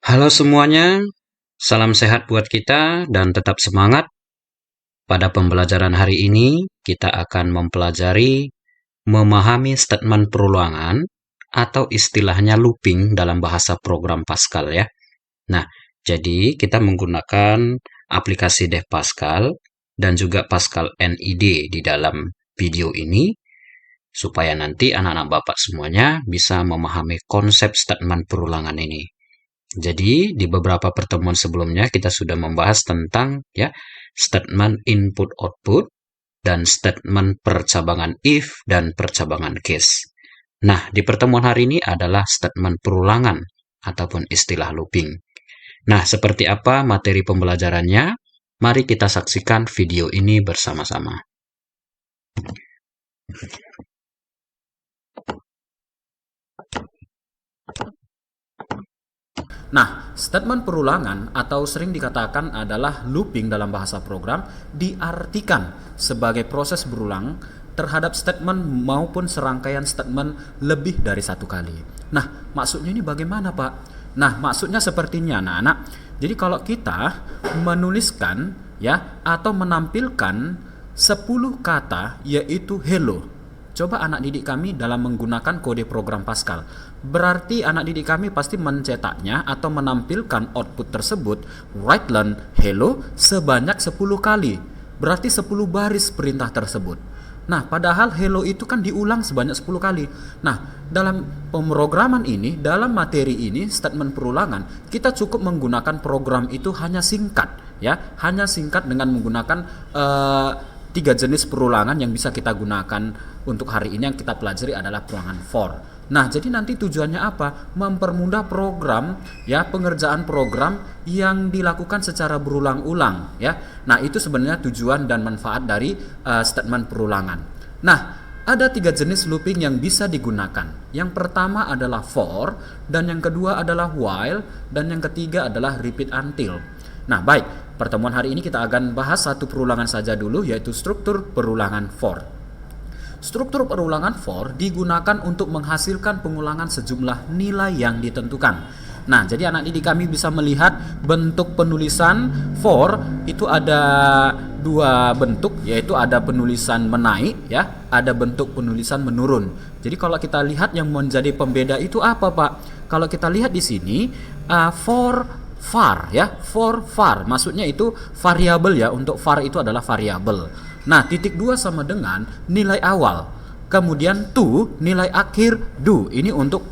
Halo semuanya, salam sehat buat kita dan tetap semangat. Pada pembelajaran hari ini, kita akan mempelajari memahami statement perulangan atau istilahnya looping dalam bahasa program Pascal ya. Nah, jadi kita menggunakan aplikasi Dev Pascal dan juga Pascal NID di dalam video ini supaya nanti anak-anak Bapak semuanya bisa memahami konsep statement perulangan ini. Jadi di beberapa pertemuan sebelumnya kita sudah membahas tentang ya statement input output dan statement percabangan if dan percabangan case. Nah, di pertemuan hari ini adalah statement perulangan ataupun istilah looping. Nah, seperti apa materi pembelajarannya? Mari kita saksikan video ini bersama-sama. Nah, statement perulangan atau sering dikatakan adalah looping dalam bahasa program diartikan sebagai proses berulang terhadap statement maupun serangkaian statement lebih dari satu kali. Nah, maksudnya ini bagaimana, Pak? Nah, maksudnya sepertinya anak-anak. Jadi kalau kita menuliskan ya atau menampilkan 10 kata yaitu hello. Coba anak didik kami dalam menggunakan kode program Pascal. Berarti anak didik kami pasti mencetaknya atau menampilkan output tersebut write learn hello sebanyak 10 kali. Berarti 10 baris perintah tersebut. Nah, padahal hello itu kan diulang sebanyak 10 kali. Nah, dalam pemrograman ini, dalam materi ini, statement perulangan, kita cukup menggunakan program itu hanya singkat, ya, hanya singkat dengan menggunakan 3 jenis perulangan yang bisa kita gunakan untuk hari ini yang kita pelajari adalah perulangan for. Nah, jadi nanti tujuannya apa? Mempermudah program ya, pengerjaan program yang dilakukan secara berulang-ulang ya. Nah, itu sebenarnya tujuan dan manfaat dari statement perulangan. Nah, ada 3 jenis looping yang bisa digunakan. Yang pertama adalah for, dan yang kedua adalah while, dan yang ketiga adalah repeat until. Nah, baik, pertemuan hari ini kita akan bahas satu perulangan saja dulu, yaitu struktur perulangan for. Struktur perulangan for digunakan untuk menghasilkan pengulangan sejumlah nilai yang ditentukan. Nah, jadi anak didik kami bisa melihat bentuk penulisan for itu ada 2 bentuk, yaitu ada penulisan menaik ya, ada bentuk penulisan menurun. Jadi kalau kita lihat yang menjadi pembeda itu apa, Pak? Kalau kita lihat di sini for var ya, for var maksudnya itu variabel ya, untuk var itu adalah variabel. Nah, titik 2 sama dengan nilai awal, kemudian to nilai akhir do, ini untuk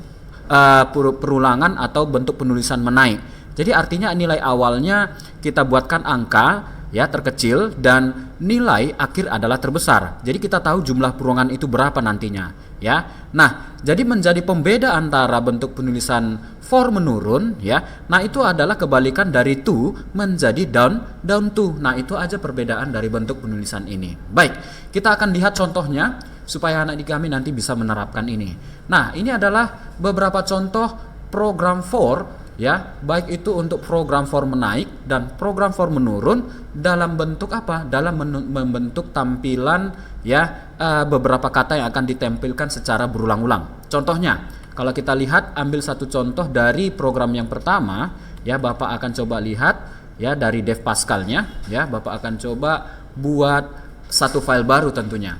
perulangan atau bentuk penulisan menaik. Jadi artinya nilai awalnya kita buatkan angka ya terkecil dan nilai akhir adalah terbesar. Jadi kita tahu jumlah perulangan itu berapa nantinya ya. Nah, jadi menjadi pembeda antara bentuk penulisan for menurun ya. Nah, itu adalah kebalikan dari to menjadi down to. Nah, itu aja perbedaan dari bentuk penulisan ini. Baik, kita akan lihat contohnya supaya anak didik kami nanti bisa menerapkan ini. Nah, ini adalah beberapa contoh program for ya, baik itu untuk program for menaik dan program for menurun dalam bentuk apa? Dalam membentuk tampilan ya, beberapa kata yang akan ditampilkan secara berulang-ulang. Contohnya, kalau kita lihat, ambil satu contoh dari program yang pertama ya, Bapak akan coba lihat ya dari Dev Pascal-nya ya, Bapak akan coba buat satu file baru tentunya.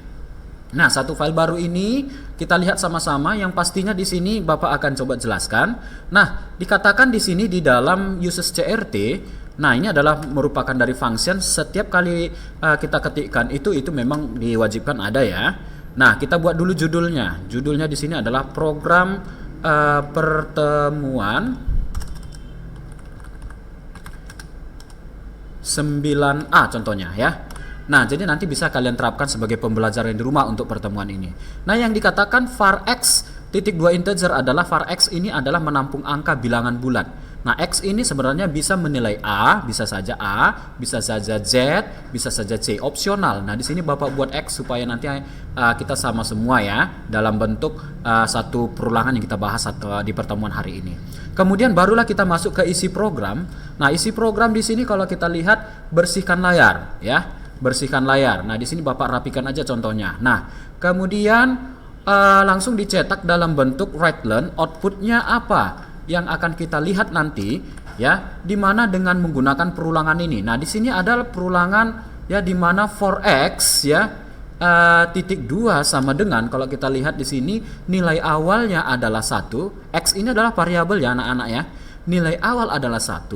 Nah, satu file baru ini kita lihat sama-sama, yang pastinya di sini Bapak akan coba jelaskan. Nah, dikatakan di sini di dalam uses CRT, nah ini adalah merupakan dari function, setiap kali kita ketikkan itu memang diwajibkan ada ya. Nah, kita buat dulu judulnya. Judulnya di sini adalah program pertemuan 9A contohnya ya. Nah, jadi nanti bisa kalian terapkan sebagai pembelajaran di rumah untuk pertemuan ini. Nah, yang dikatakan var x titik 2 integer adalah var x ini adalah menampung angka bilangan bulat. Nah, x ini sebenarnya bisa menilai A, bisa saja A, bisa saja Z, bisa saja C, opsional. Nah, di sini Bapak buat x supaya nanti kita sama semua ya, dalam bentuk satu perulangan yang kita bahas di pertemuan hari ini. Kemudian barulah kita masuk ke isi program. Nah, isi program di sini kalau kita lihat, bersihkan layar ya. Bersihkan layar. Nah, di sini Bapak rapikan aja contohnya. Nah, kemudian langsung dicetak dalam bentuk write learn. Outputnya apa yang akan kita lihat nanti ya, di mana dengan menggunakan perulangan ini. Nah, di sini adalah perulangan ya, di mana for x ya titik 2 sama dengan, kalau kita lihat di sini nilai awalnya adalah 1, x ini adalah variabel ya anak-anak ya. Nilai awal adalah 1,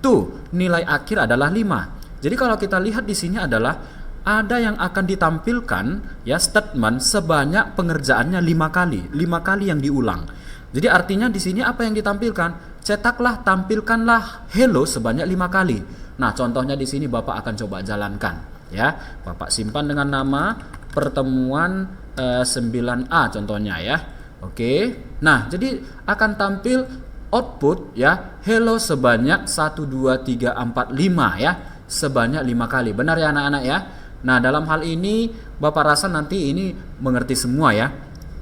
tuh nilai akhir adalah 5. Jadi kalau kita lihat di sini adalah ada yang akan ditampilkan ya statement sebanyak pengerjaannya 5 kali. 5 kali yang diulang. Jadi artinya di sini apa yang ditampilkan? Cetaklah, tampilkanlah hello sebanyak 5 kali. Nah, contohnya di sini Bapak akan coba jalankan ya. Bapak simpan dengan nama pertemuan 9A contohnya ya. Oke. Nah, jadi akan tampil output ya hello sebanyak 1 2 3 4 5 ya. Sebanyak 5 kali. Benar ya anak-anak ya? Nah, dalam hal ini Bapak rasa nanti ini mengerti semua ya.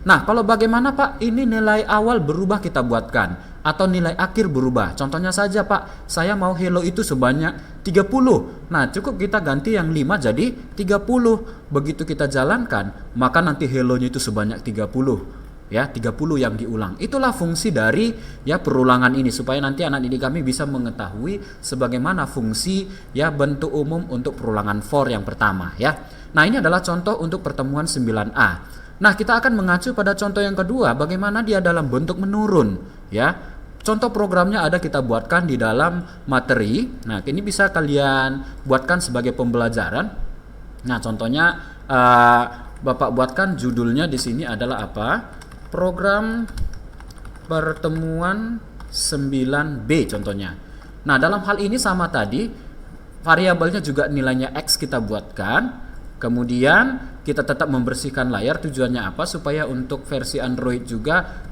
Nah, kalau bagaimana Pak? Ini nilai awal berubah kita buatkan atau nilai akhir berubah. Contohnya saja Pak, saya mau hello itu sebanyak 30. Nah, cukup kita ganti yang 5 jadi 30. Begitu kita jalankan, maka nanti hello-nya itu sebanyak 30. Ya, 30 yang diulang. Itulah fungsi dari ya perulangan ini, supaya nanti anak didik kami bisa mengetahui sebagaimana fungsi ya bentuk umum untuk perulangan for yang pertama ya. Nah, ini adalah contoh untuk pertemuan 9A. Nah, kita akan mengacu pada contoh yang kedua, bagaimana dia dalam bentuk menurun ya. Contoh programnya ada kita buatkan di dalam materi. Nah, ini bisa kalian buatkan sebagai pembelajaran. Nah, contohnya Bapak buatkan judulnya di sini adalah apa? Program pertemuan 9B contohnya. Nah, dalam hal ini sama tadi, variabelnya juga nilainya X kita buatkan. Kemudian kita tetap membersihkan layar. Tujuannya apa? Supaya untuk versi Android juga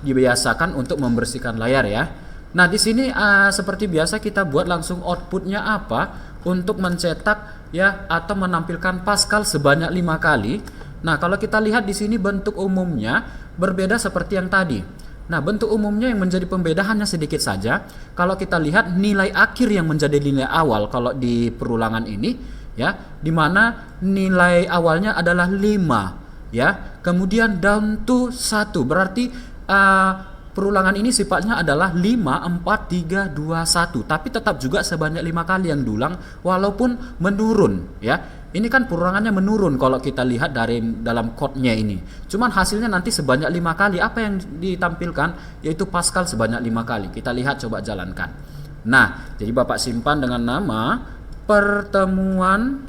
dibiasakan untuk membersihkan layar ya. Nah, di sini seperti biasa kita buat langsung outputnya apa? Untuk mencetak ya atau menampilkan Pascal sebanyak 5 kali. Nah, kalau kita lihat di sini bentuk umumnya berbeda seperti yang tadi. Nah, bentuk umumnya yang menjadi pembeda hanya sedikit saja. Kalau kita lihat nilai akhir yang menjadi nilai awal kalau di perulangan ini ya, di mana nilai awalnya adalah 5 ya. Kemudian down to 1. Berarti perulangan ini sifatnya adalah 5 4 3 2 1, tapi tetap juga sebanyak 5 kali yang diulang walaupun menurun ya. Ini kan perulangannya menurun kalau kita lihat dari dalam code-nya ini. Cuman hasilnya nanti sebanyak 5 kali. Apa yang ditampilkan? Yaitu Pascal sebanyak 5 kali. Kita lihat, coba jalankan. Nah, jadi Bapak simpan dengan nama pertemuan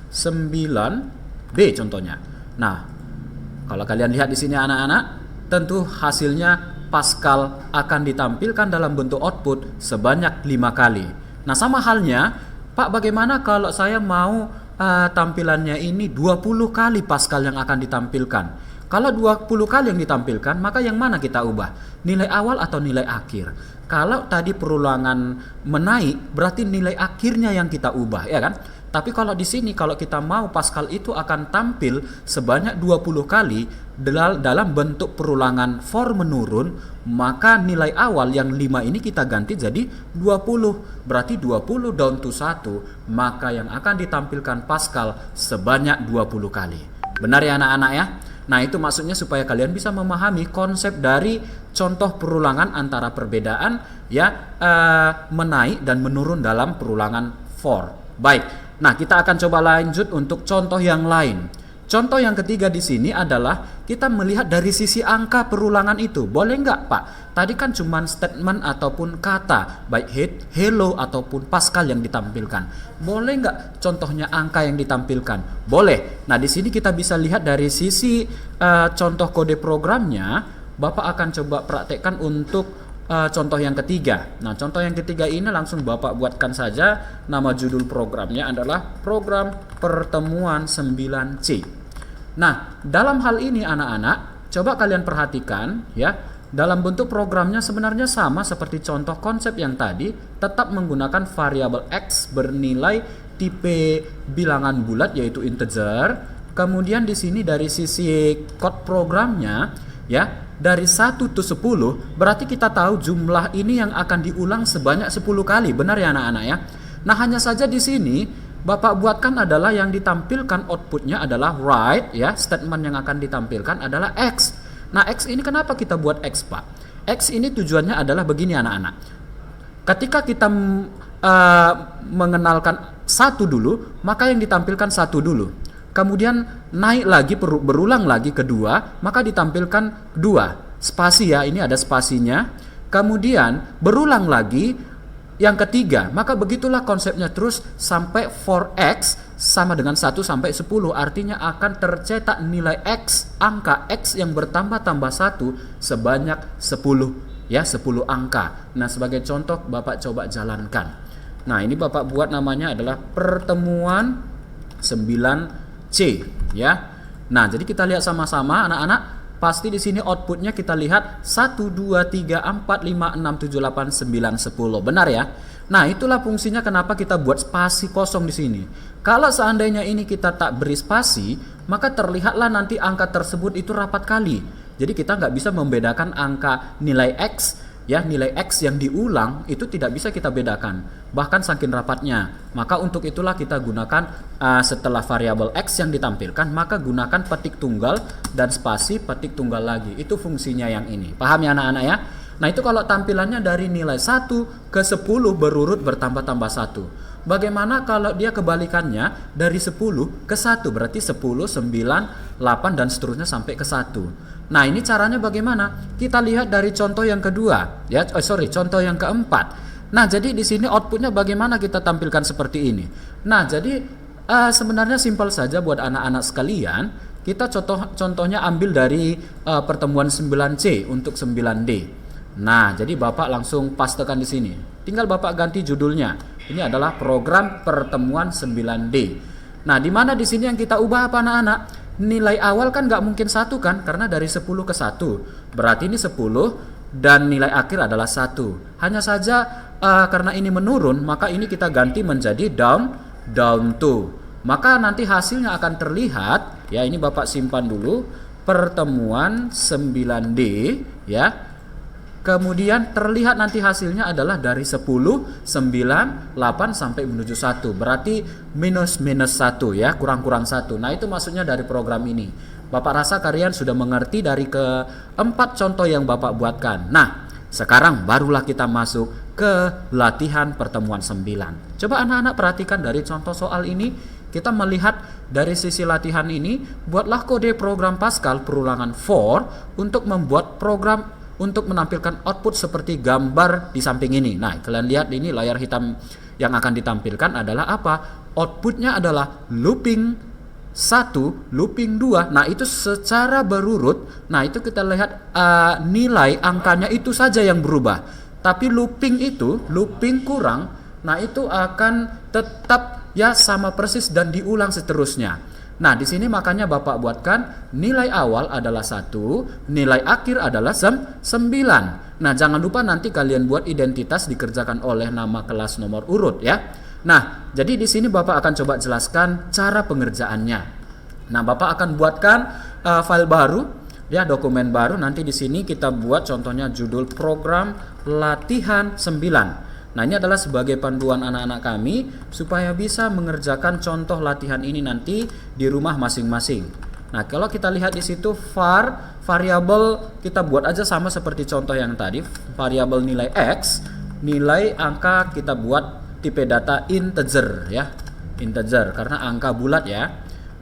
9B contohnya. Nah, kalau kalian lihat di sini anak-anak, tentu hasilnya Pascal akan ditampilkan dalam bentuk output sebanyak 5 kali. Nah, sama halnya Pak, bagaimana kalau saya mau tampilannya ini 20 kali Pascal yang akan ditampilkan? Kalau 20 kali yang ditampilkan, maka yang mana kita ubah? Nilai awal atau nilai akhir? Kalau tadi perulangan menaik, berarti nilai akhirnya yang kita ubah, ya kan? Tapi kalau di sini, kalau kita mau Pascal itu akan tampil sebanyak 20 kali dalam bentuk perulangan for menurun, maka nilai awal yang 5 ini kita ganti jadi 20. Berarti 20 down to 1, maka yang akan ditampilkan Pascal sebanyak 20 kali. Benar ya anak-anak ya? Nah, itu maksudnya supaya kalian bisa memahami konsep dari contoh perulangan antara perbedaan ya menaik dan menurun dalam perulangan for. Baik. Nah, kita akan coba lanjut untuk contoh yang lain. Contoh yang ketiga di sini adalah kita melihat dari sisi angka perulangan itu. Boleh nggak Pak? Tadi kan cuma statement ataupun kata, baik hello ataupun Pascal yang ditampilkan. Boleh nggak contohnya angka yang ditampilkan? Boleh. Nah, di sini kita bisa lihat dari sisi contoh kode programnya. Bapak akan coba praktekkan untuk contoh yang ketiga. Nah, contoh yang ketiga ini langsung Bapak buatkan saja. Nama judul programnya adalah program pertemuan 9C. Nah, dalam hal ini anak-anak, coba kalian perhatikan ya. Dalam bentuk programnya sebenarnya sama seperti contoh konsep yang tadi, tetap menggunakan variabel X bernilai tipe bilangan bulat yaitu integer. Kemudian di sini dari sisi code programnya ya, dari 1 to 10 berarti kita tahu jumlah ini yang akan diulang sebanyak 10 kali. Benar ya anak-anak ya? Nah, hanya saja di sini Bapak buatkan adalah yang ditampilkan outputnya adalah right ya, statement yang akan ditampilkan adalah X. Nah, X ini kenapa kita buat X Pak? X ini tujuannya adalah begini anak-anak. Ketika kita mengenalkan satu dulu, maka yang ditampilkan satu dulu. Kemudian naik lagi, berulang lagi kedua, maka ditampilkan dua. Spasi ya, ini ada spasinya. Kemudian berulang lagi yang ketiga, maka begitulah konsepnya terus sampai for X sama dengan 1 sampai 10. Artinya akan tercetak nilai X, angka X yang bertambah-tambah 1 sebanyak 10. Ya, 10 angka. Nah, sebagai contoh Bapak coba jalankan. Nah, ini Bapak buat namanya adalah pertemuan 9C ya. Nah, jadi kita lihat sama-sama anak-anak. Pasti di sini outputnya kita lihat 1, 2, 3, 4, 5, 6, 7, 8, 9, 10. Benar ya? Nah, itulah fungsinya kenapa kita buat spasi kosong di sini. Kalau seandainya ini kita tak beri spasi, maka terlihatlah nanti angka tersebut itu rapat kali. Jadi kita nggak bisa membedakan angka nilai X, ya nilai X yang diulang itu tidak bisa kita bedakan, bahkan saking rapatnya. Maka untuk itulah kita gunakan setelah variabel X yang ditampilkan, maka gunakan petik tunggal dan spasi petik tunggal lagi. Itu fungsinya yang ini. Paham ya anak-anak ya? Nah, itu kalau tampilannya dari nilai 1 ke 10 berurut bertambah-tambah 1. Bagaimana kalau dia kebalikannya dari 10 ke 1? Berarti 10, 9, 8 dan seterusnya sampai ke 1. Nah, ini caranya bagaimana? Kita lihat dari contoh yang kedua, ya. Contoh yang keempat. Nah, jadi di sini outputnya bagaimana kita tampilkan seperti ini. Nah, jadi sebenarnya simpel saja buat anak-anak sekalian. Kita contohnya ambil dari pertemuan 9C untuk 9D. Nah, jadi Bapak langsung pastekan di sini. Tinggal Bapak ganti judulnya. Ini adalah program pertemuan 9D. Nah, di mana di sini yang kita ubah apa anak-anak? Nilai awal kan nggak mungkin 1 kan, karena dari 10 ke 1. Berarti ini 10 dan nilai akhir adalah 1. Hanya saja karena ini menurun, maka ini kita ganti menjadi down to. Maka nanti hasilnya akan terlihat, ya ini Bapak simpan dulu, pertemuan 9D, ya. Kemudian terlihat nanti hasilnya adalah dari 10, 9, 8 sampai menuju 1. Berarti minus 1 ya, kurang 1. Nah, itu maksudnya dari program ini. Bapak rasa kalian sudah mengerti dari keempat contoh yang Bapak buatkan. Nah, sekarang barulah kita masuk ke latihan pertemuan 9. Coba anak-anak perhatikan dari contoh soal ini. Kita melihat dari sisi latihan ini, buatlah kode program Pascal perulangan for untuk membuat program untuk menampilkan output seperti gambar di samping ini. Nah, kalian lihat ini layar hitam yang akan ditampilkan adalah apa? Outputnya adalah looping 1, looping 2. Nah, itu secara berurut. Nah, itu kita lihat nilai angkanya itu saja yang berubah. Tapi looping kurang, nah itu akan tetap ya sama persis dan diulang seterusnya. Nah, di sini makanya Bapak buatkan nilai awal adalah 1, nilai akhir adalah 9. Nah, jangan lupa nanti kalian buat identitas dikerjakan oleh nama kelas nomor urut ya. Nah, jadi di sini Bapak akan coba jelaskan cara pengerjaannya. Nah, Bapak akan buatkan file baru ya, dokumen baru. Nanti di sini kita buat contohnya judul program latihan 9. Nah, ini adalah sebagai panduan anak-anak kami supaya bisa mengerjakan contoh latihan ini nanti di rumah masing-masing. Nah, kalau kita lihat di situ variabel kita buat aja sama seperti contoh yang tadi, variabel nilai X, nilai angka kita buat tipe data integer ya. Integer karena angka bulat ya.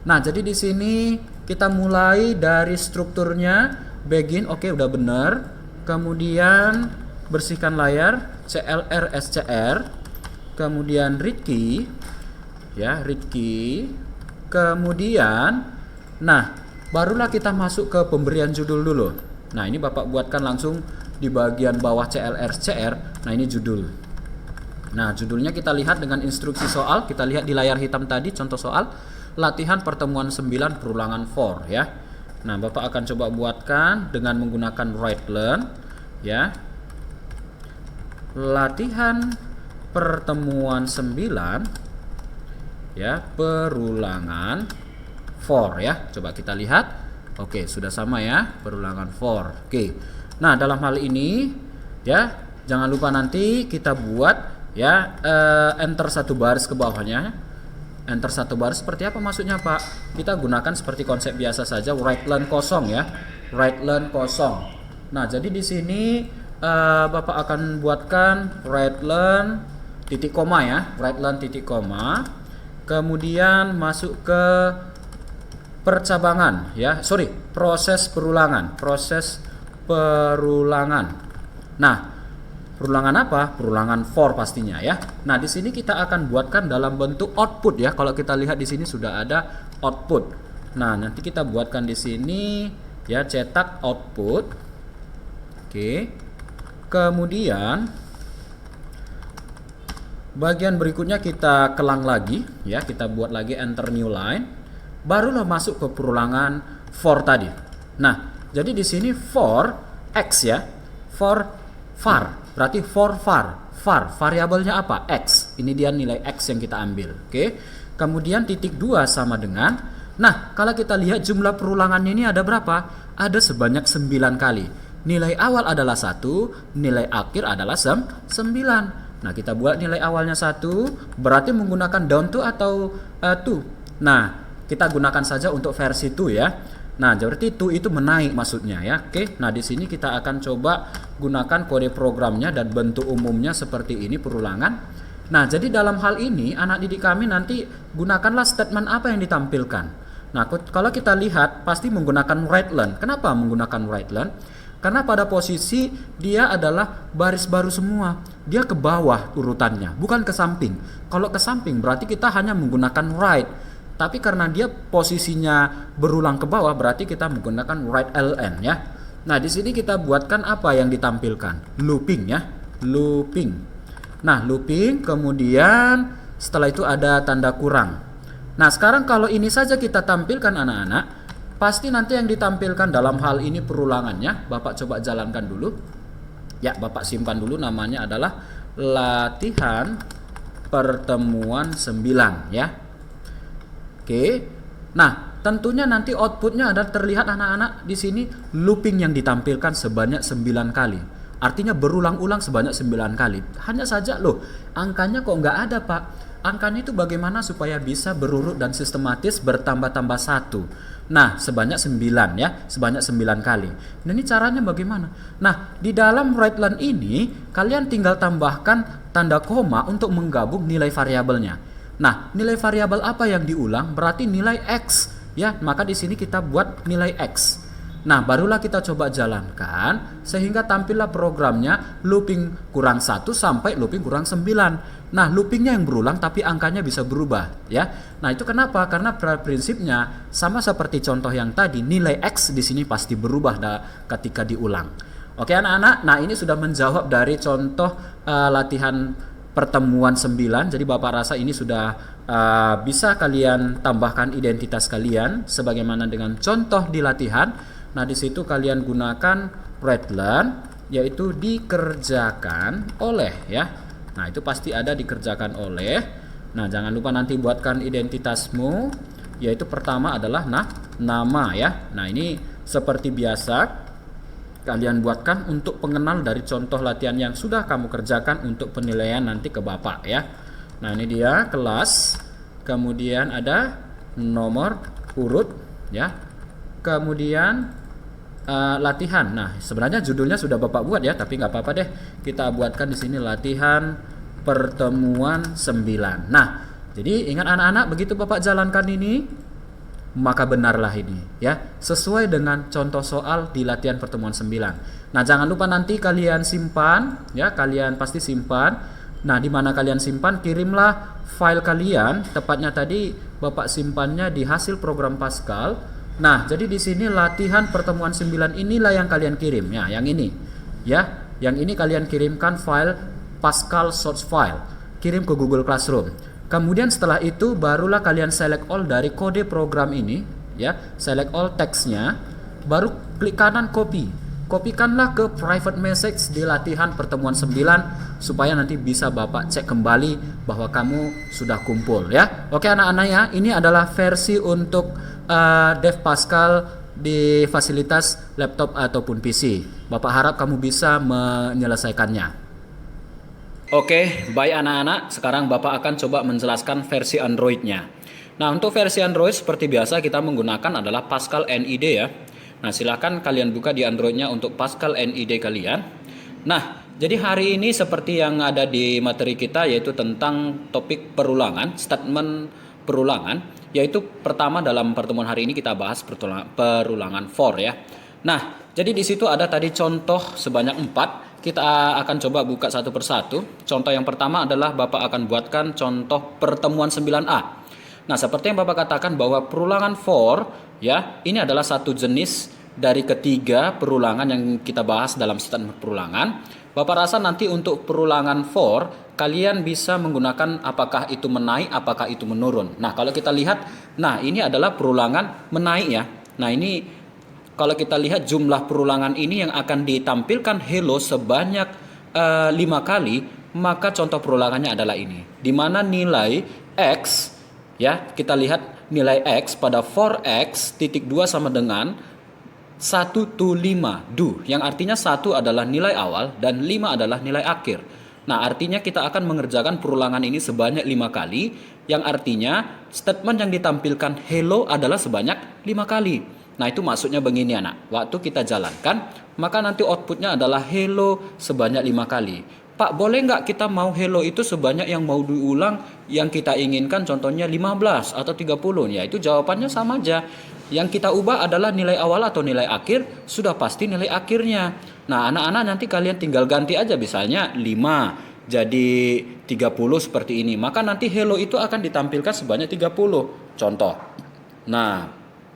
Nah, jadi di sini kita mulai dari strukturnya begin, oke udah benar. Kemudian bersihkan layar, CLR SCR, kemudian read key ya, read key. Kemudian nah, barulah kita masuk ke pemberian judul dulu. Nah, ini Bapak buatkan langsung di bagian bawah CLR SCR. Nah, ini judul. Nah, judulnya kita lihat dengan instruksi soal, kita lihat di layar hitam tadi contoh soal latihan pertemuan 9 perulangan for ya. Nah, Bapak akan coba buatkan dengan menggunakan write learn ya. Latihan pertemuan 9 ya, perulangan for ya. Coba kita lihat. Oke, sudah sama ya, perulangan for. Oke. Nah, dalam hal ini ya, jangan lupa nanti kita buat ya enter satu baris ke bawahnya. Enter satu baris seperti apa maksudnya, Pak? Kita gunakan seperti konsep biasa saja, write len kosong ya. Write len kosong. Nah, jadi di sini Bapak akan buatkan write-learn titik koma ya, write-learn titik koma. Kemudian masuk ke percabangan ya, proses perulangan, Nah, perulangan apa? Perulangan for pastinya ya. Nah, di sini kita akan buatkan dalam bentuk output ya. Kalau kita lihat di sini sudah ada output. Nah, nanti kita buatkan di sini ya, cetak output. Oke. Kemudian bagian berikutnya kita kelang lagi ya, kita buat lagi enter new line. Barulah masuk ke perulangan for tadi. Nah, jadi di sini for x ya. For var, berarti for var. Var variabelnya apa? X. Ini dia nilai x yang kita ambil. Oke. Kemudian titik 2 sama dengan, nah kalau kita lihat jumlah perulangannya ini ada berapa? Ada sebanyak 9 kali. Nilai awal adalah 1, nilai akhir adalah 9. Nah, kita buat nilai awalnya 1, berarti menggunakan down to atau to. Nah, kita gunakan saja untuk versi to ya. Nah, berarti to itu menaik maksudnya ya. Oke. Nah, di sini kita akan coba gunakan kode programnya dan bentuk umumnya seperti ini perulangan. Nah, jadi dalam hal ini anak didik kami nanti gunakanlah statement apa yang ditampilkan. Nah, kalau kita lihat pasti menggunakan write-learn. Kenapa menggunakan write-learn? Karena pada posisi dia adalah baris baru semua. Dia ke bawah urutannya, bukan ke samping. Kalau ke samping berarti kita hanya menggunakan write. Tapi karena dia posisinya berulang ke bawah, berarti kita menggunakan write ln ya. Nah, di sini kita buatkan apa yang ditampilkan? Looping ya, looping. Nah, looping, kemudian setelah itu ada tanda kurang. Nah, sekarang kalau ini saja kita tampilkan anak-anak, pasti nanti yang ditampilkan dalam hal ini perulangannya. Bapak coba jalankan dulu. Ya, Bapak simpan dulu, namanya adalah latihan pertemuan 9 ya. Oke. Nah, tentunya nanti outputnya ada terlihat anak-anak di sini looping yang ditampilkan sebanyak 9 kali. Artinya berulang-ulang sebanyak 9 kali. Hanya saja loh, angkanya kok nggak ada Pak. Angkanya itu bagaimana supaya bisa berurut dan sistematis bertambah-tambah 1. Nah, sebanyak 9 ya, sebanyak 9 kali. Nah, ini caranya bagaimana? Nah, di dalam write-learn ini kalian tinggal tambahkan tanda koma untuk menggabung nilai variabelnya. Nah, nilai variabel apa yang diulang? Berarti nilai X ya. Maka di sini kita buat nilai X. Nah, barulah kita coba jalankan sehingga tampillah programnya looping kurang 1 sampai looping kurang 9. Nah, loopingnya yang berulang tapi angkanya bisa berubah ya. Nah, itu kenapa? Karena prinsipnya sama seperti contoh yang tadi, nilai X di sini pasti berubah ketika diulang. Oke anak-anak, nah ini sudah menjawab dari contoh latihan pertemuan 9. Jadi Bapak rasa ini sudah bisa kalian tambahkan identitas kalian sebagaimana dengan contoh di latihan. Nah, di situ kalian gunakan write-learn, yaitu dikerjakan oleh ya. Nah, itu pasti ada dikerjakan oleh. Nah, jangan lupa nanti buatkan identitasmu, yaitu pertama adalah nama ya. Nah, ini seperti biasa kalian buatkan untuk pengenal dari contoh latihan yang sudah kamu kerjakan untuk penilaian nanti ke Bapak ya. Nah, ini dia kelas. Kemudian ada nomor urut ya. Kemudian latihan. Nah, sebenarnya judulnya sudah Bapak buat ya, tapi nggak apa-apa deh. Kita buatkan di sini latihan pertemuan 9. Nah, jadi ingat anak-anak, begitu Bapak jalankan ini, maka benarlah ini ya, sesuai dengan contoh soal di latihan pertemuan 9. Nah, jangan lupa nanti kalian simpan ya, kalian pasti simpan. Nah, di mana kalian simpan, kirimlah file kalian, tepatnya tadi Bapak simpannya di hasil program Pascal. Nah, jadi di sini latihan pertemuan 9 inilah yang kalian kirim ya, yang ini. Ya, yang ini kalian kirimkan file Pascal source file. Kirim ke Google Classroom. Kemudian setelah itu barulah kalian select all dari kode program ini ya, select all teksnya, baru klik kanan copy. Kopikanlah ke private message di latihan pertemuan 9 supaya nanti bisa Bapak cek kembali bahwa kamu sudah kumpul ya. Oke anak-anak ya, ini adalah versi untuk Dev Pascal di fasilitas laptop ataupun PC. Bapak harap kamu bisa menyelesaikannya. Oke, baik anak-anak, sekarang Bapak akan coba menjelaskan versi Android-nya. Nah, untuk versi Android seperti biasa kita menggunakan adalah Pascal NID ya. Nah, silakan kalian buka di Androidnya untuk Pascal NID kalian. Nah, jadi hari ini seperti yang ada di materi kita, yaitu tentang topik perulangan, statement perulangan, yaitu pertama dalam pertemuan hari ini kita bahas perulangan for ya. Nah, jadi di situ ada tadi contoh sebanyak 4. Kita akan coba buka satu persatu. Contoh yang pertama adalah Bapak akan buatkan contoh pertemuan 9A. Nah, seperti yang Bapak katakan bahwa perulangan for ya, ini adalah satu jenis dari ketiga perulangan yang kita bahas dalam statement perulangan. Bapak rasa nanti untuk perulangan for kalian bisa menggunakan apakah itu menaik, apakah itu menurun. Nah, kalau kita lihat, nah ini adalah perulangan menaik ya. Nah, ini kalau kita lihat jumlah perulangan ini yang akan ditampilkan hello sebanyak 5 kali, maka contoh perulangannya adalah ini. Di mana nilai X ya, kita lihat nilai X pada for X titik 2 sama dengan 1 to 5 do, yang artinya 1 adalah nilai awal dan 5 adalah nilai akhir. Nah, artinya kita akan mengerjakan perulangan ini sebanyak 5 kali, yang artinya statement yang ditampilkan hello adalah sebanyak 5 kali. Nah, itu maksudnya begini anak. Waktu kita jalankan, maka nanti outputnya adalah hello sebanyak 5 kali. Pak, boleh nggak kita mau hello itu sebanyak yang mau diulang yang kita inginkan, contohnya 15 atau 30? Ya, itu jawabannya sama aja. Yang kita ubah adalah nilai awal atau nilai akhir, sudah pasti nilai akhirnya. Nah, anak-anak nanti kalian tinggal ganti aja, misalnya 5 jadi 30 seperti ini. Maka nanti hello itu akan ditampilkan sebanyak 30. Contoh. Nah,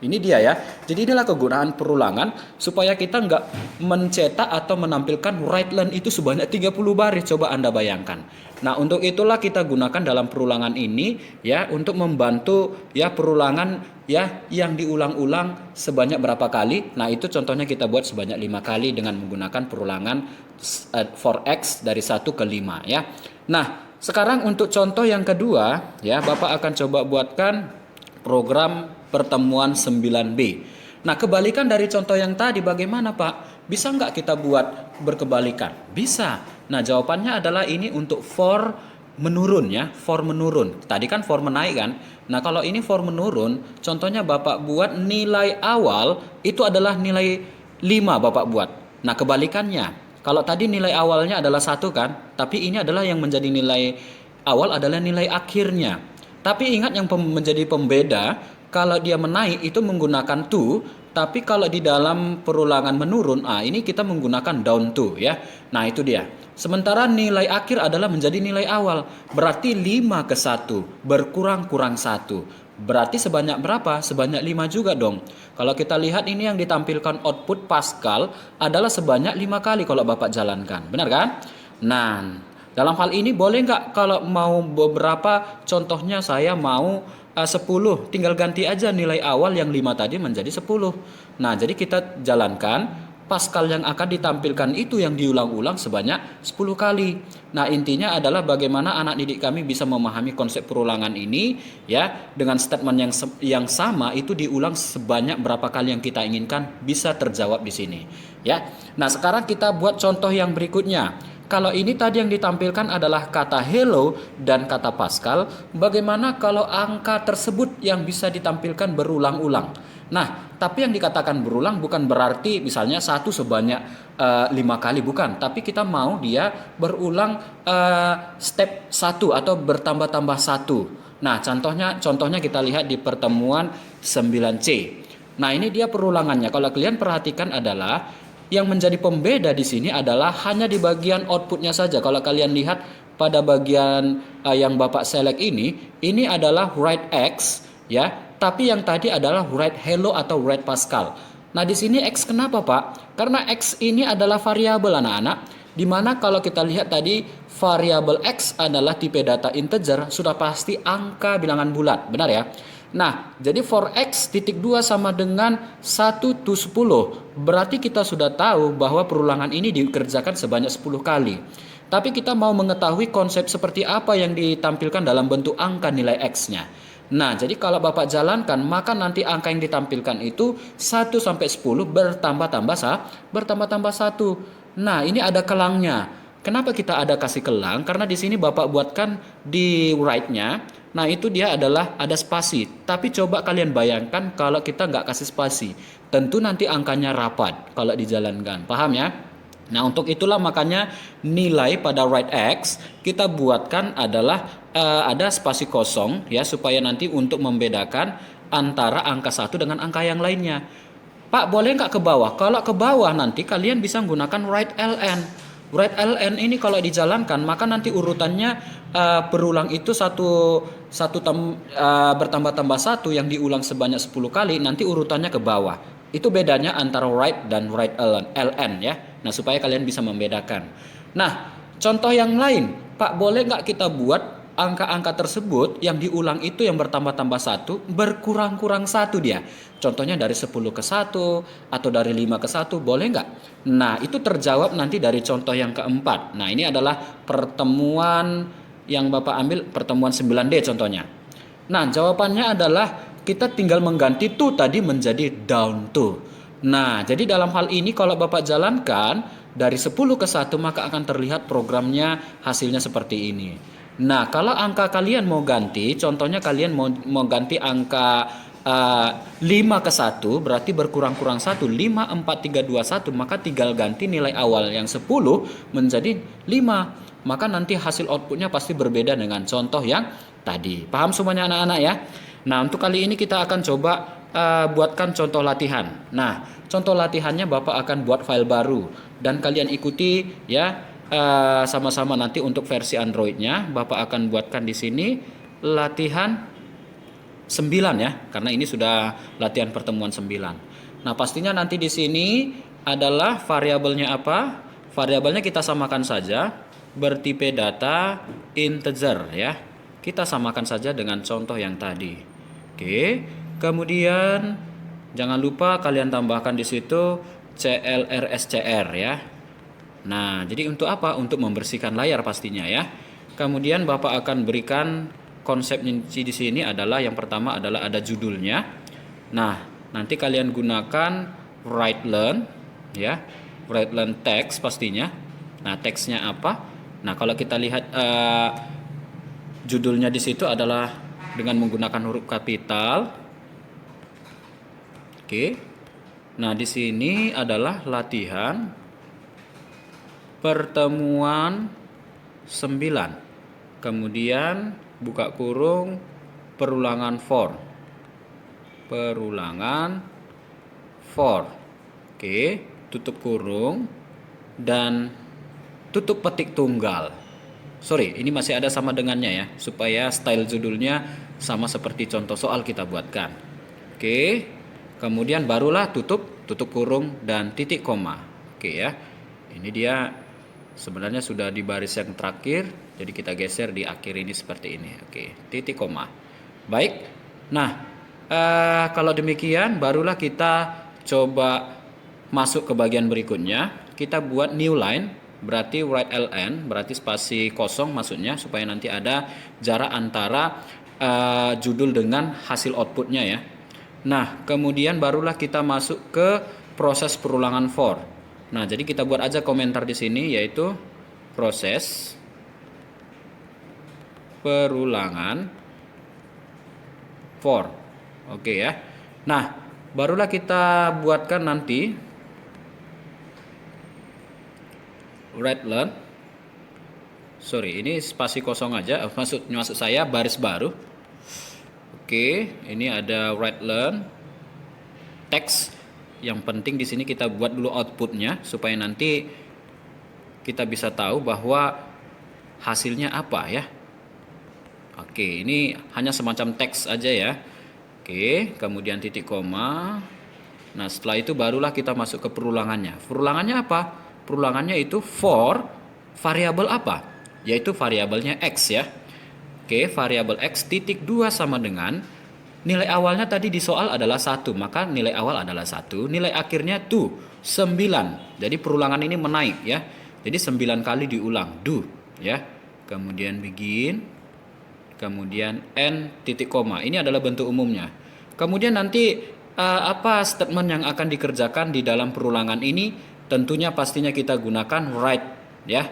ini dia ya. Jadi inilah kegunaan perulangan supaya kita nggak mencetak atau menampilkan write line itu sebanyak 30 baris. Coba Anda bayangkan. Nah, untuk itulah kita gunakan dalam perulangan ini ya, untuk membantu ya perulangan ya yang diulang-ulang sebanyak berapa kali. Nah, itu contohnya kita buat sebanyak 5 kali dengan menggunakan perulangan for X dari 1 ke 5 ya. Nah, sekarang untuk contoh yang kedua ya, Bapak akan coba buatkan program pertemuan 9B. Nah, kebalikan dari contoh yang tadi bagaimana Pak? Bisa nggak kita buat berkebalikan? Bisa. Nah, jawabannya adalah ini untuk for menurun ya, for menurun. Tadi kan for menaik kan? Nah, kalau ini for menurun, contohnya Bapak buat nilai awal itu adalah nilai 5 Bapak buat. Nah, kebalikannya. Kalau tadi nilai awalnya adalah 1 kan? Tapi ini adalah yang menjadi nilai awal adalah nilai akhirnya. Tapi ingat yang menjadi pembeda, kalau dia menaik itu menggunakan to, tapi kalau di dalam perulangan menurun, ini kita menggunakan down to ya. Nah, itu dia. Sementara nilai akhir adalah menjadi nilai awal. Berarti 5 ke 1, berkurang-kurang 1. Berarti sebanyak berapa? Sebanyak 5 juga dong. Kalau kita lihat ini yang ditampilkan output Pascal adalah sebanyak 5 kali kalau Bapak jalankan. Benar kan? Nah, dalam hal ini boleh nggak kalau mau beberapa, contohnya saya mau 10, tinggal ganti aja nilai awal yang 5 tadi menjadi 10. Nah, jadi kita jalankan, Pascal yang akan ditampilkan itu yang diulang-ulang sebanyak 10 kali. Nah, intinya adalah bagaimana anak didik kami bisa memahami konsep perulangan ini ya, dengan statement yang sama itu diulang sebanyak berapa kali yang kita inginkan, bisa terjawab di sini ya. Nah, sekarang kita buat contoh yang berikutnya. Kalau ini tadi yang ditampilkan adalah kata hello dan kata Pascal, bagaimana kalau angka tersebut yang bisa ditampilkan berulang-ulang? Nah, tapi yang dikatakan berulang bukan berarti misalnya 1 sebanyak 5 kali, bukan. Tapi kita mau dia berulang step 1 atau bertambah-tambah 1. Nah, contohnya kita lihat di pertemuan 9C. Nah, ini dia perulangannya. Kalau kalian perhatikan adalah yang menjadi pembeda di sini adalah hanya di bagian outputnya saja. Kalau kalian lihat pada bagian yang Bapak select ini adalah write X ya, tapi yang tadi adalah write hello atau write Pascal. Nah, di sini X kenapa Pak? Karena X ini adalah variabel anak-anak, di mana kalau kita lihat tadi variabel X adalah tipe data integer, sudah pasti angka bilangan bulat, benar ya? Nah, jadi for X titik 2 sama dengan 1 to 10. Berarti kita sudah tahu bahwa perulangan ini dikerjakan sebanyak 10 kali. Tapi kita mau mengetahui konsep seperti apa yang ditampilkan dalam bentuk angka nilai X-nya. Nah, jadi kalau Bapak jalankan, maka nanti angka yang ditampilkan itu 1 sampai 10 bertambah-tambah 1. Nah, ini ada kelangnya. Kenapa kita ada kasih kelang? Karena di sini Bapak buatkan di right-nya Nah, itu dia adalah ada spasi. Tapi coba kalian bayangkan kalau kita nggak kasih spasi. Tentu nanti angkanya rapat kalau dijalankan. Paham ya? Nah, untuk itulah makanya nilai pada right X kita buatkan adalah ada spasi kosong ya, supaya nanti untuk membedakan antara angka satu dengan angka yang lainnya. Pak, boleh nggak ke bawah? Kalau ke bawah nanti kalian bisa menggunakan right ln. Right ln ini kalau dijalankan maka nanti urutannya berulang itu bertambah-tambah satu yang diulang sebanyak 10 kali, nanti urutannya ke bawah. Itu bedanya antara right dan right ln ya. Nah, supaya kalian bisa membedakan. Nah, contoh yang lain, Pak, boleh nggak kita buat angka-angka tersebut yang diulang itu yang bertambah-tambah satu berkurang-kurang satu dia. Contohnya dari 10 ke 1 atau dari 5 ke 1, boleh nggak? Nah, itu terjawab nanti dari contoh yang keempat. Nah, ini adalah pertemuan yang Bapak ambil, pertemuan 9D contohnya. Nah, jawabannya adalah kita tinggal mengganti to tadi menjadi down to. Nah, jadi dalam hal ini kalau Bapak jalankan dari 10 ke 1 maka akan terlihat programnya hasilnya seperti ini. Nah, kalau angka kalian mau ganti, contohnya kalian mau ganti angka 5 ke 1, berarti berkurang-kurang 1, 5, 4, 3, 2, 1, maka tinggal ganti nilai awal yang 10 menjadi 5. Maka nanti hasil outputnya pasti berbeda dengan contoh yang tadi. Paham semuanya anak-anak ya? Nah, untuk kali ini kita akan coba buatkan contoh latihan. Nah, contoh latihannya Bapak akan buat file baru dan kalian ikuti ya, sama-sama nanti. Untuk versi Androidnya Bapak akan buatkan di sini latihan 9 ya, karena ini sudah latihan pertemuan 9. Nah, pastinya nanti di sini adalah variabelnya apa? Variabelnya kita samakan saja bertipe data integer ya. Kita samakan saja dengan contoh yang tadi. Oke. Kemudian jangan lupa kalian tambahkan di situ CLRSCR ya. Nah, jadi untuk apa? Untuk membersihkan layar pastinya ya. Kemudian Bapak akan berikan konsepnya di sini adalah yang pertama adalah ada judulnya. Nah, nanti kalian gunakan write learn ya. Write learn text pastinya. Nah, teksnya apa? Nah, kalau kita lihat judulnya di situ adalah dengan menggunakan huruf kapital. Oke. Nah, di sini adalah latihan pertemuan 9. Kemudian buka kurung perulangan for. Oke, tutup kurung dan tutup petik tunggal. Sorry, ini masih ada sama dengannya ya, supaya style judulnya sama seperti contoh soal kita buatkan. Oke, kemudian barulah tutup kurung dan titik koma. Oke ya, ini dia sebenarnya sudah di baris yang terakhir, jadi kita geser di akhir ini seperti ini. Oke, titik koma. Baik, nah kalau demikian barulah kita coba masuk ke bagian berikutnya. Kita buat new line, berarti write ln, berarti spasi kosong maksudnya, supaya nanti ada jarak antara judul dengan hasil outputnya ya. Nah, kemudian barulah kita masuk ke proses perulangan for. Nah, jadi kita buat aja komentar di sini, yaitu proses perulangan for. Oke ya. Nah, barulah kita buatkan nanti write learn. Sorry, ini spasi kosong aja. Maksud saya baris baru. Oke, ini ada write learn text. Yang penting di sini kita buat dulu outputnya supaya nanti kita bisa tahu bahwa hasilnya apa ya. Oke, ini hanya semacam teks aja ya. Oke, kemudian titik koma. Nah, setelah itu barulah kita masuk ke perulangannya. Perulangannya apa? Perulangannya itu for variabel apa? Yaitu variabelnya x ya. Oke, variabel x titik 2 sama dengan nilai awalnya tadi di soal adalah 1, maka nilai awal adalah 1, nilai akhirnya 9. Jadi perulangan ini menaik ya. Jadi 9 kali diulang, do ya. Kemudian begin, kemudian n titik koma. Ini adalah bentuk umumnya. Kemudian nanti apa statement yang akan dikerjakan di dalam perulangan ini? Tentunya pastinya kita gunakan write ya.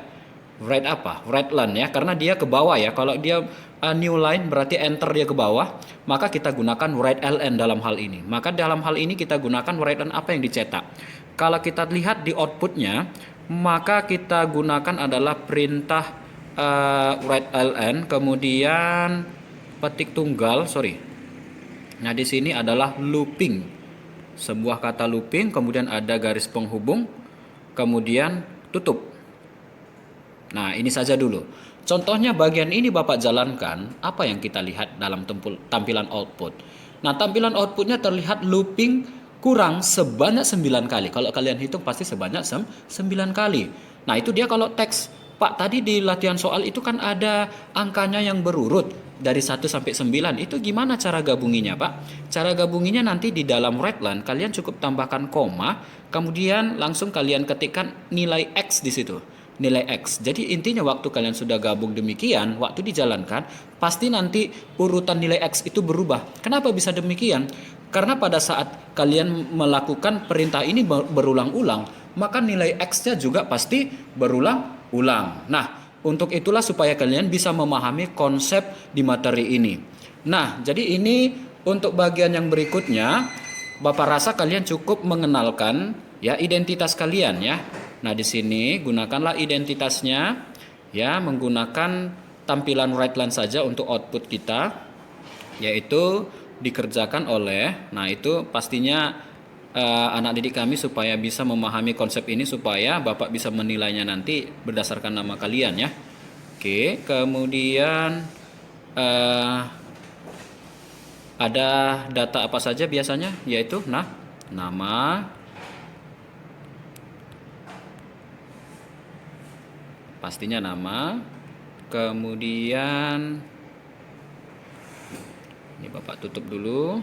Write apa? Write learn ya, karena dia ke bawah ya. Kalau dia new line berarti enter dia ke bawah, maka kita gunakan write ln dalam hal ini. Maka dalam hal ini kita gunakan write ln apa yang dicetak. Kalau kita lihat di outputnya, maka kita gunakan adalah perintah write ln, kemudian petik tunggal, Nah, di sini adalah looping. Sebuah kata looping, kemudian ada garis penghubung, kemudian tutup. Nah, ini saja dulu. Contohnya bagian ini Bapak jalankan, apa yang kita lihat dalam tampilan output. Nah, tampilan outputnya terlihat looping kurang sebanyak 9 kali. Kalau kalian hitung pasti sebanyak 9 kali. Nah, itu dia kalau teks. Pak, tadi di latihan soal itu kan ada angkanya yang berurut dari 1 sampai 9. Itu gimana cara gabunginya, Pak? Cara gabunginya nanti di dalam write-line kalian cukup tambahkan koma, kemudian langsung kalian ketikkan nilai X di situ. Nilai X. Jadi intinya waktu kalian sudah gabung demikian, waktu dijalankan, pasti nanti urutan nilai X itu berubah. Kenapa bisa demikian? Karena pada saat kalian melakukan perintah ini berulang-ulang, maka nilai X-nya juga pasti berulang-ulang. Nah, untuk itulah supaya kalian bisa memahami konsep di materi ini. Nah, jadi ini untuk bagian yang berikutnya, Bapak rasa kalian cukup mengenalkan ya identitas kalian ya. Nah, di sini gunakanlah identitasnya ya, menggunakan tampilan write line saja untuk output kita, yaitu dikerjakan oleh. Nah, itu pastinya anak didik kami supaya bisa memahami konsep ini, supaya Bapak bisa menilainya nanti berdasarkan nama kalian ya. Oke, kemudian ada data apa saja biasanya, yaitu nama, pastinya nama, kemudian ini Bapak tutup dulu.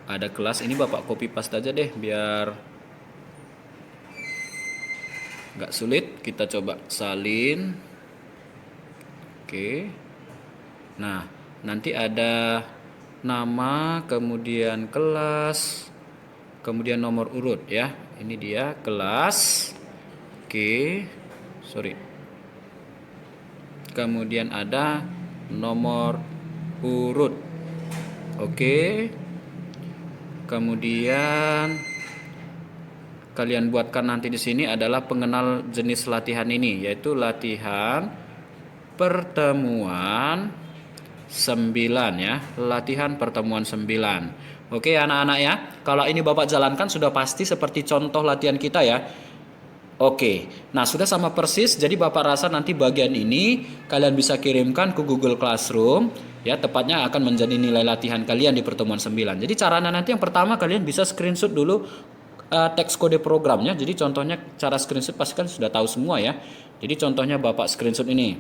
Ada kelas, ini Bapak copy paste aja deh biar nggak sulit. Kita coba salin. Oke. Nah, nanti ada nama, kemudian kelas, kemudian nomor urut ya. Ini dia kelas. Oke. Kemudian ada nomor urut. Oke. Kemudian kalian buatkan nanti di sini adalah pengenal jenis latihan ini, yaitu latihan pertemuan 9 ya, latihan pertemuan 9. Oke anak-anak ya, kalau ini Bapak jalankan sudah pasti seperti contoh latihan kita ya. Oke, nah sudah sama persis. Jadi Bapak rasa nanti bagian ini kalian bisa kirimkan ke Google Classroom ya, tepatnya akan menjadi nilai latihan kalian di pertemuan 9. Jadi caranya nanti yang pertama kalian bisa screenshot dulu teks kode programnya. Jadi contohnya cara screenshot pasti kan sudah tahu semua ya. Jadi contohnya Bapak screenshot ini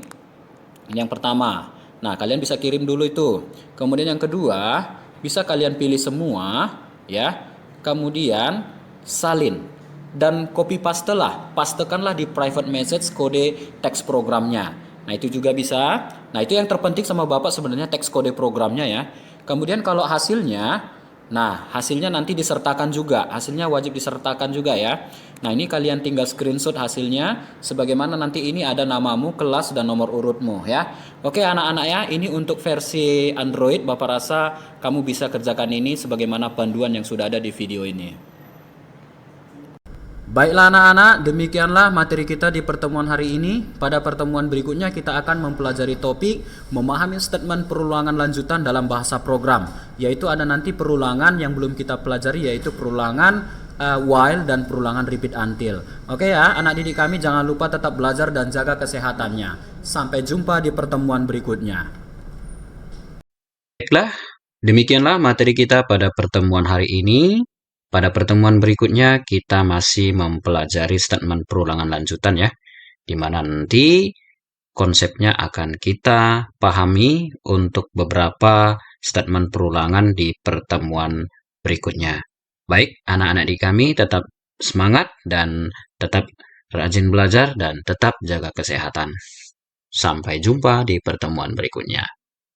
yang pertama. Nah, kalian bisa kirim dulu itu. Kemudian yang kedua, bisa kalian pilih semua ya. Kemudian salin dan copy pastekanlah di private message kode teks programnya. Nah, itu juga bisa. Nah, itu yang terpenting sama Bapak sebenarnya teks kode programnya ya. Kemudian kalau hasilnya, nah hasilnya nanti disertakan juga. Hasilnya wajib disertakan juga ya. Nah, ini kalian tinggal screenshot hasilnya sebagaimana nanti ini ada namamu, kelas, dan nomor urutmu ya. Oke anak-anak ya, ini untuk versi Android. Bapak rasa kamu bisa kerjakan ini sebagaimana panduan yang sudah ada di video ini. Baiklah anak-anak, demikianlah materi kita di pertemuan hari ini. Pada pertemuan berikutnya kita akan mempelajari topik memahami statement perulangan lanjutan dalam bahasa program. Yaitu ada nanti perulangan yang belum kita pelajari, yaitu perulangan while dan perulangan repeat until. Oke ya, anak didik kami jangan lupa tetap belajar dan jaga kesehatannya. Sampai jumpa di pertemuan berikutnya. Baiklah, demikianlah materi kita pada pertemuan hari ini. Pada pertemuan berikutnya kita masih mempelajari statement perulangan lanjutan ya, di mana nanti konsepnya akan kita pahami untuk beberapa statement perulangan di pertemuan berikutnya. Baik, anak-anak di kami tetap semangat dan tetap rajin belajar dan tetap jaga kesehatan. Sampai jumpa di pertemuan berikutnya.